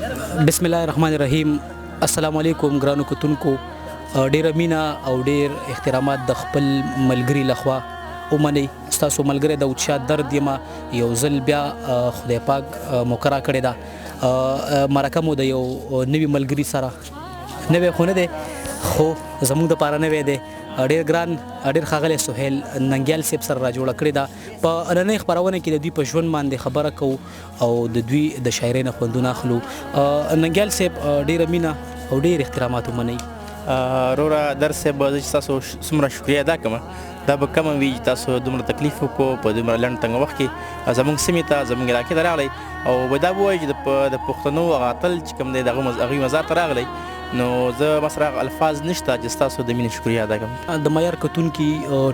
بسم الله الرحمن الرحیم. السلام علیکم ګرانو کتونکو. ډیره مینا او ډیر احترامات د خپل ملګری لخوا ومنئ. ستاسو ملګری د اوچا درد یم یو ځل بیا خدای پاک مقرره کړې ده. مرکه مو د یو نوي ملګري سره نوی خو نه دی خو زموږ دپاره نوی دی. ډیر ګران ډیر ښاغلی سهیل ننګیال صاحب سره را جوړه کړې ده. په نننۍ خپرونه کې د دوی په ژوند باندې خبره کوو او د دوی د شاعرۍ نه خوندونه اخلو. ننګیال صاحب ډیره مینه او ډیر احترامات ومنئ. وروره در صاحب زه چې تاسو څومره شکریه ادا کوم دا به کمه وي چې تاسو دومره تکلیف وکړو په دومره لنډ تنګ وخت کې زموږ سیمې ته زموږ علاقې ته راغلی او به دا ووایي چې د پښتنو هغه اتل چې کوم دی د هغوی مزار ته راغلی نو زه ما سره الفاظ نشته چې ستاسو د مینې شکریه ادا کوم. د معیار کتونکي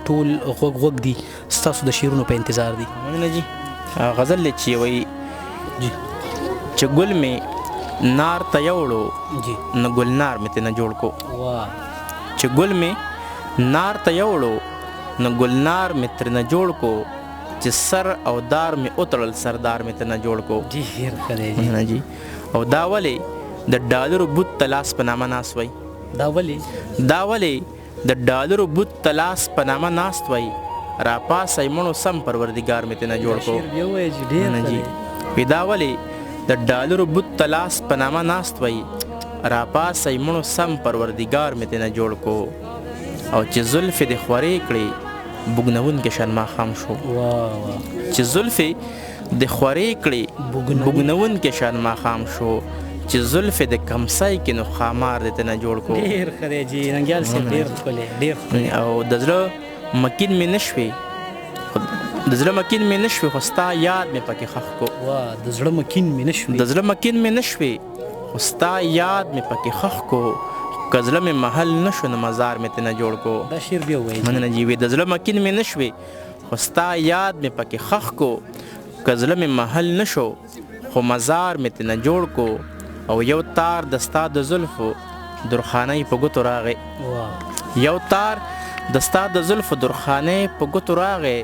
ټول غوږ دي ستاسو د شعرونو په انتظار دي. مننه جي. غزل دی چې وایي چې ګل مې نار ته یوړو جی نو ګلنار مې ترې نه جوړ کو. واه. چې ګل مې نار ته یوړو نو ګلنار مې ترې نه جوړ کو چې سر او دار مې وتړل سردار مې ترې نه جوړ کو. ډېر ښه دی جی. مننه جي. او دا ولې د ډالرو بوت ته لاس په نامه ناست وای. دا ولې د ډالرو بوت ته لاس په نامه ناست وای راپاسی مړو سم پروردګار مې ترې نه جوړ کو. شعر بیا وایي چې ډېر مننه ښه جي. دی. وی دا ولې د ډالرو بوت ته لاس په نامه ناست وای راپاسی مړو سم پروردګار مې ترې نه جوړ کو. او چې زلفې دې خورې کړې بوږنونکې شان ماښام شو. واه. چې زلفې د خورې کړې بوږنونکې شان ماښام شو چې زلفې د کمسای کې نو خامار دې ته نه جوړ کو. ډېر ښه دی جی. ننګیال صاحب ډېر ښکلی ډېر ښکلی. او د زړه مکین مې نشوې د زړه مکین مې نشوې خو ستا یاد مې پکې ښخ کو. واه. د زړه مکین مې نشوې د زړه مکین مې نشوې خو ستا یاد مې پکې ښخ کو که زړه مې محل نشو نو مزار مې ترې نه جوړ کو. دا شعر بیا وایي. مننه جي. وی د زړه مکین مې نشوې خو ستا یاد مې پکې ښخ کو که زړه مې محل نشو خو مزار مې ترې نه جوړ کو. او یو تار د ستا د زلفو درخانۍ په ګوتو راغی. واه. یو تار د ستا د زلفو درخانۍ په ګوتو راغی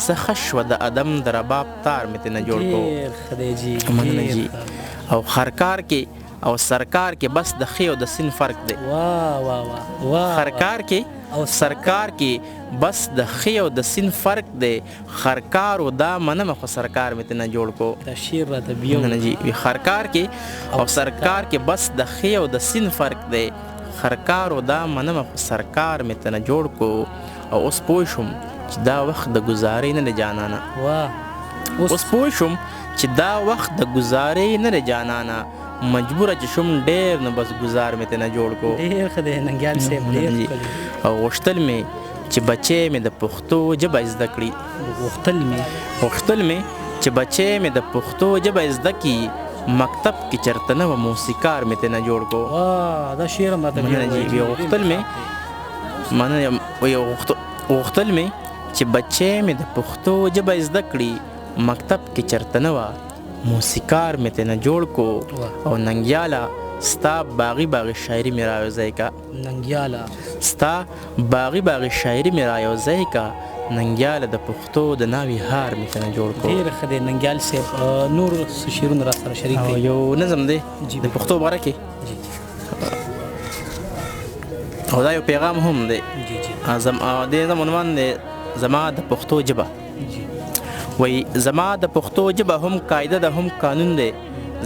زه ښه شوه د ادم د رباب تار مې ترې نه جوړ کو. ډېر ښه دی جی. مننه جي. ډېر ښه. او خرکار کې او سرکار کې بس د ښې او د سین فرق دی. واه واه واه واه. خرکار کې او سرکار کې بس د ښې او د سین فرق دی. خرکار و دا منمه خو سرکار مې ترې نه جوړ کو. دا شعر راته بیا مننه جي. وی خرکار کې او سرکار کې بس د ښې او د سین فرق دی. خرکار و دا منمه خو سرکار مې ترې نه جوړ کو. او اوس پوه شوم چې دا وخت د ګزارۍ نه دی جانانه. واه. اوس پوه شوم چې دا وخت د ګزارۍ نه دی جانانه مجبوره چې شوم ډېر نو بس گزار مې ترې نه جوړ کو. ډېر ښه دی ننګیال صاحب ډېر ښکلی. او غوښتل مې چې بچی مې د پښتو ژبه زده کړي. غوښتل مې چې بچی مې د پښتو ژبه زده کړي مکتب کې چېرته نه وه موسیقار مې ترې نه جوړ کو. واه. دا شعر هم راته بیا وایي. غوښتل مې چې بچی مې د پښتو ژبه زده کړي مکتب کې چېرته نه وه موسیقار مې ترې نه جوړ کو. او ننګیاله ستا باغی باغی شاعري مې رايوځی کا. ننګیاله ستا باغی باغی شاعري مې رايوځی کا ننګیاله د پښتو د ناوې هار مې ترې نه جوړ کو. ډېر ښه دی ننګیال صاحب. نور څه شعرونه را سره شریک او کړئ. یو نظم دی جی. د پښتو باره کې جی او دا یو پیغام هم دی. جی جی دې نظم عنوان دی زما د پښتو ژبه. جی. وی زما د پښتو ژبه هم قاعده ده هم قانون دی.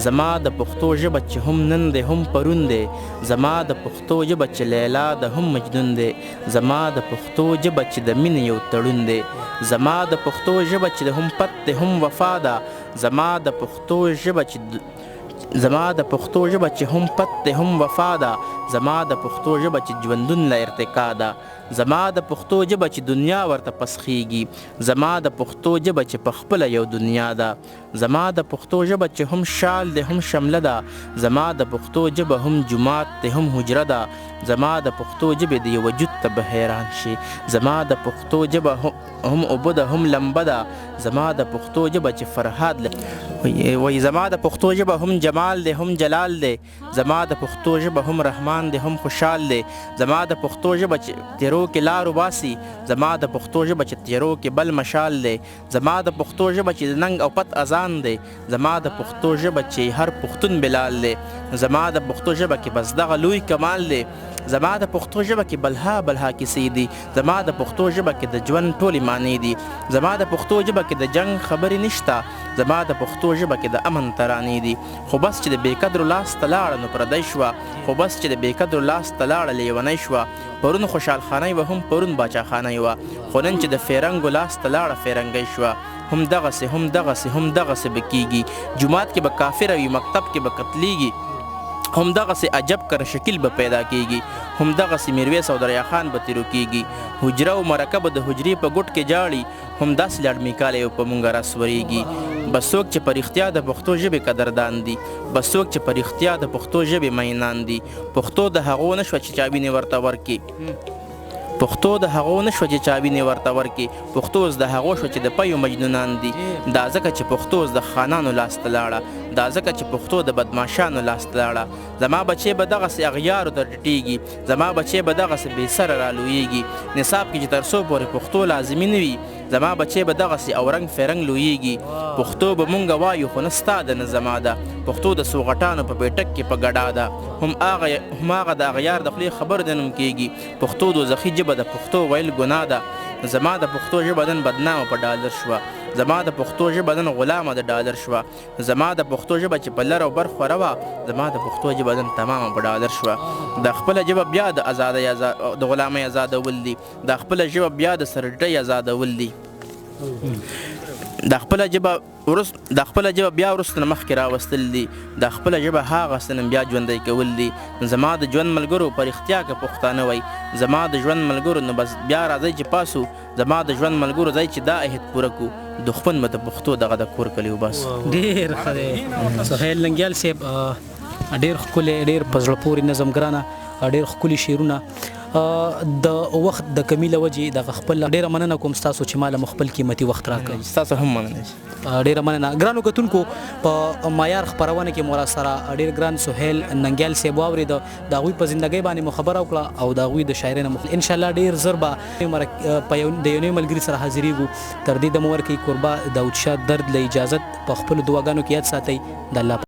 زما د پښتو ژبه چې هم نن دی هم پرون دی. زما د پښتو ژبه چې لیلا ده هم مجنون دی. زما د پښتو ژبه چې د مینې یو تړون دی. زما د پښتو ژبه چې هم پت دی هم وفا ده. زما د پښتو ژبه چې هم پت دی هم وفا ده. زما د پښتو ژبه چې ژوندون له ارتقا ده. زما د پښتو ژبه چې دنیا ورته پسخیږي. زما د پښتو ژبه چې پخپله یو دنیا ده. زما د پښتو ژبه چې هم شال دی هم شمله ده. زما د پښتو ژبه هم جومات دی هم حجره ده. زما د پښتو ژبې د یو وجود ته به حیران شي زما د پښتو ژبه هم اوبه ده هم لمبه ده زما د پښتو ژبه چې فرهاد وایي زما د پښتو ژبه هم جمال دی هم جلال دی زما د پښتو ژبه هم رحمان دی هم خوشحال دی زما د پښتو ژبه چې تیرو کې لار وباسي زما د پښتو ژبه چې تیرو کې بل مشال دی زما د پښتو ژبه چې د ننګ او پت اذان دی زما د پښتو ژبه چې هر پښتون بلال دی زما د پښتو ژبه کې بس دغه لوی کمال دی زما د پښتو ژبه کې بلها کیسې دي زما د پښتو ژبه کې د ژوند ټولې معنی دي زما د پښتو ژبه کې د جنگ خبرې نشته زما د پښتو ژبه کې د امن ترانې دي خو بس چې د بېقدرو لاس ته لاړه نو پردی شوه خو بس چې د بېقدرو لاس ته لاړه لیونی شوه پرون خوشحال خانۍ وه هم پرون باچاخانۍ وه خو نن چې د فیرنګو لاس ته لاړه فیرنګۍ شوه هم دغسې هم دغسې هم دغسې به کیږي جومات کې به کافره وي مکتب کې به قتلیږي هم دغسې عجب کر شکل به پیدا کیږي هم دغسې میرویس او دریا خان به تیرو کیږي حجره او مرکه به د حجرې په ګوټ کې جاړي هم داسې لړمې کالی په مونږه راسورېږي بس څوک چې په رښتیا د پښتو ژبې قدردان دي بس څوک چې په رښتیا د پښتو ژبې مینان دي پښتو د هغو نه شوه چې چاوینې ورته ورکړي پښتو د هغو نه شوه چې چاوینې ورته ورکړي پښتو اوس د هغو شوه چې د پیو مجنونان دي دا ځکه چې پښتو اوس د خانانو لاس ته لاړه دا ځکه چې پښتو د بدماشانو لاس ته لاړه زما بچې به دغسې اغیارو ته ټیټېږي زما بچې به دغسې بې سره رالویږي نصاب کې چې تر څو پورې پښتو لازمي نه وي زما بچې به دغسې اورنګ فرنګ لویږي پښتو به مونږ وایو خو نه ستا ده نه زما ده پښتو د څو غټانو په بیټک کې په ګډا ده هم هغه د اغیار د خولې خبر د نوم کېږي پښتو دوزخي ژبه د پښتو ویل ګناه ده زما د پښتو ژبه نن بدنامه په ډالر شوه زما د پښتو ژبه نن غلامه د ډالر شوه زما د پښتو ژبه چې په لر او بر خوره وه زما د پښتو ژبه نن تمامه په ډالر شوه د خپله ژبه بیا د غلامۍ ازادول دي د خپله ژبه بیا د سرډۍ ازادول دي د خپله ژبه بیا وروسته نه مخکې راوستل دي د خپله ژبه هغسې نن بیا ژوندی کول دي زما د ژوند ملګرو په رښتیا که پښتانه وی زما د ژوند ملګرو نو بس بیا راځئ چې پاسو زما د ژوند ملګرو ځای چې دا عهد پوره کړو دښمن به د پښتو دغه د کور کلی وباسو ډېر ښه دی سهیل ننګیال صاحب ډېر ښکلی ډېر په زړه پورې نظم ګرانه ډېر ښکلي شعرونه د وخت د کمی له وجې دغه خپل ډېره مننه کوم ستاسو چې ما له خپل قیمتي وخت راکړئ ستاسو هم مننه ډېره مننه ګرانو کتونکو په معیار خپرونه کې مو راسره ډېر ګران سهیل ننګیال صاحب واورېد د هغوی په زندګۍ باندې مو خبره وکړه او د هغوی د شاعرۍ نه انشاءالله ډېر ژر به د یو نوي ملګري سره حاضرېږو تر دې دمه ورکوي کوربه داود شاه درد له اجازت په خپلو دعاګانو کې یاد ساتئ د الله